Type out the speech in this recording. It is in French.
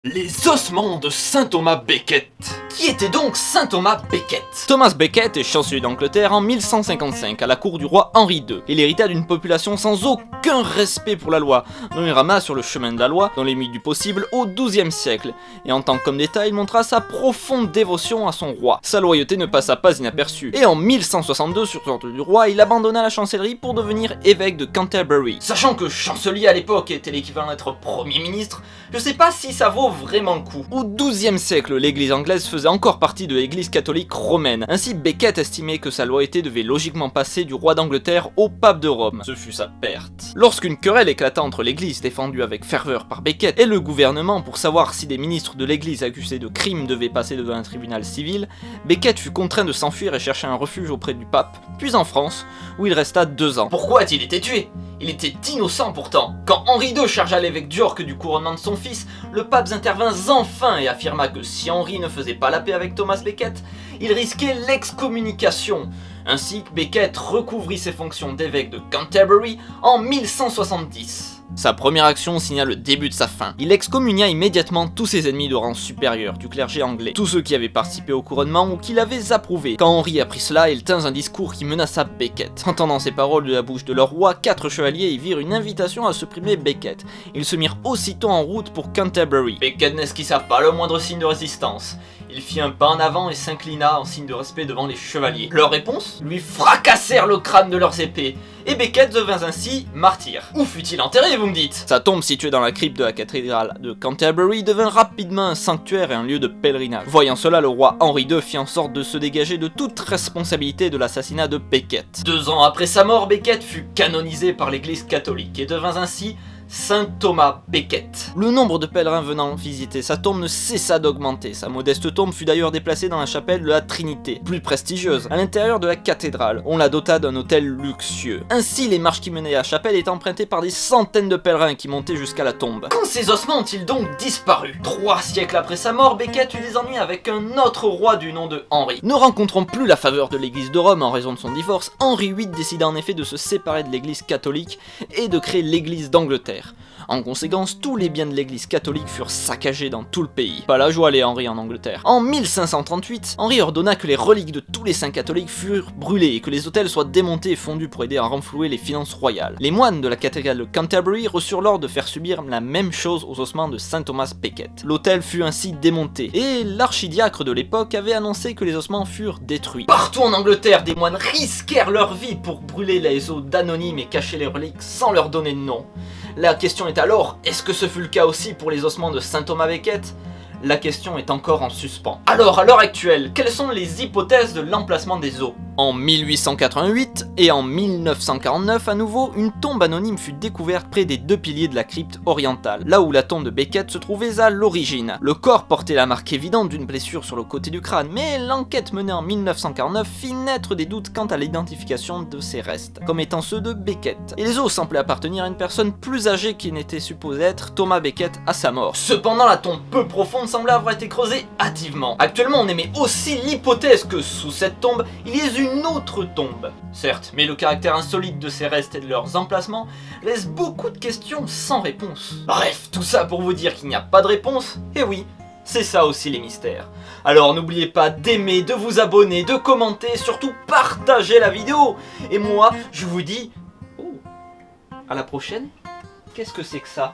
Les ossements de saint Thomas Becket. Qui était donc saint Thomas Becket? Thomas Becket est chancelier d'Angleterre en 1155 à la cour du roi Henri II. Il hérita d'une population sans aucun respect pour la loi, dont il rama sur le chemin de la loi, dans les limites du possible, au XIIe siècle. Et en tant qu'homme d'État, il montra sa profonde dévotion à son roi. Sa loyauté ne passa pas inaperçue. Et en 1162, sur ordre du roi, il abandonna la chancellerie pour devenir évêque de Canterbury. Sachant que chancelier à l'époque était l'équivalent d'être premier ministre, je sais pas si ça vaut vraiment le coup. Au XIIe siècle, l'église anglaise faisait encore partie de l'église catholique romaine. Ainsi, Becket estimait que sa loyauté devait logiquement passer du roi d'Angleterre au pape de Rome. Ce fut sa perte. Lorsqu'une querelle éclata entre l'église, défendue avec ferveur par Becket, et le gouvernement pour savoir si des ministres de l'église accusés de crimes devaient passer devant un tribunal civil, Becket fut contraint de s'enfuir et chercher un refuge auprès du pape, puis en France, où il resta 2 ans. Pourquoi a-t-il été tué? Il était innocent pourtant. Quand Henri II chargea l'évêque d'York du couronnement de son fils, le pape intervint enfin et affirma que si Henri ne faisait pas la paix avec Thomas Becket, il risquait l'excommunication. Ainsi, Becket recouvrit ses fonctions d'évêque de Canterbury en 1170. Sa première action signa le début de sa fin. Il excommunia immédiatement tous ses ennemis de rang supérieur du clergé anglais, tous ceux qui avaient participé au couronnement ou qui l'avaient approuvé. Quand Henri apprit cela, il tint un discours qui menaça Becket. Entendant ces paroles de la bouche de leur roi, 4 chevaliers y virent une invitation à supprimer Becket. Ils se mirent aussitôt en route pour Canterbury. Becket n'esquissa pas le moindre signe de résistance. Il fit un pas en avant et s'inclina en signe de respect devant les chevaliers. Leur réponse? Lui fracassèrent le crâne de leurs épées, et Becket devint ainsi martyr. Où fut-il enterré, vous me dites? Sa tombe, située dans la crypte de la cathédrale de Canterbury, devint rapidement un sanctuaire et un lieu de pèlerinage. Voyant cela, le roi Henri II fit en sorte de se dégager de toute responsabilité de l'assassinat de Becket. 2 ans après sa mort, Becket fut canonisé par l'église catholique et devint ainsi saint Thomas Becket. Le nombre de pèlerins venant visiter sa tombe ne cessa d'augmenter. Sa modeste tombe fut d'ailleurs déplacée dans la chapelle de la Trinité, plus prestigieuse, à l'intérieur de la cathédrale. On la dota d'un hôtel luxueux. Ainsi, les marches qui menaient à la chapelle étaient empruntées par des centaines de pèlerins qui montaient jusqu'à la tombe. Quand ces ossements ont-ils donc disparu? 3 siècles après sa mort, Becket eut des ennuis avec un autre roi du nom de Henri. Ne rencontrant plus la faveur de l'église de Rome en raison de son divorce, Henri VIII décida en effet de se séparer de l'église catholique et de créer l'église d'Angleterre. En conséquence, tous les biens de l'église catholique furent saccagés dans tout le pays. Pas la joie les Henri en Angleterre. En 1538, Henri ordonna que les reliques de tous les saints catholiques furent brûlées et que les autels soient démontés et fondus pour aider à renflouer les finances royales. Les moines de la cathédrale de Canterbury reçurent l'ordre de faire subir la même chose aux ossements de saint Thomas Becket. L'autel fut ainsi démonté, et l'archidiacre de l'époque avait annoncé que les ossements furent détruits. Partout en Angleterre, des moines risquèrent leur vie pour brûler les os d'anonymes et cacher les reliques sans leur donner de nom. La question est alors, est-ce que ce fut le cas aussi pour les ossements de saint Thomas Becket? La question est encore en suspens. Alors, à l'heure actuelle, quelles sont les hypothèses de l'emplacement des os? En 1888 et en 1949, à nouveau, une tombe anonyme fut découverte près des 2 piliers de la crypte orientale, là où la tombe de Becket se trouvait à l'origine. Le corps portait la marque évidente d'une blessure sur le côté du crâne, mais l'enquête menée en 1949 fit naître des doutes quant à l'identification de ces restes, comme étant ceux de Becket. Et les os semblaient appartenir à une personne plus âgée qui n'était supposée être Thomas Becket à sa mort. Cependant, la tombe peu profonde semblait avoir été creusée hâtivement. Actuellement, on émet aussi l'hypothèse que sous cette tombe, il y ait une autre tombe. Certes, mais le caractère insolite de ces restes et de leurs emplacements laisse beaucoup de questions sans réponse. Bref, tout ça pour vous dire qu'il n'y a pas de réponse, et oui, c'est ça aussi les mystères. Alors n'oubliez pas d'aimer, de vous abonner, de commenter, surtout partager la vidéo. Et moi, je vous dis... Oh, à la prochaine. Qu'est-ce que c'est que ça ?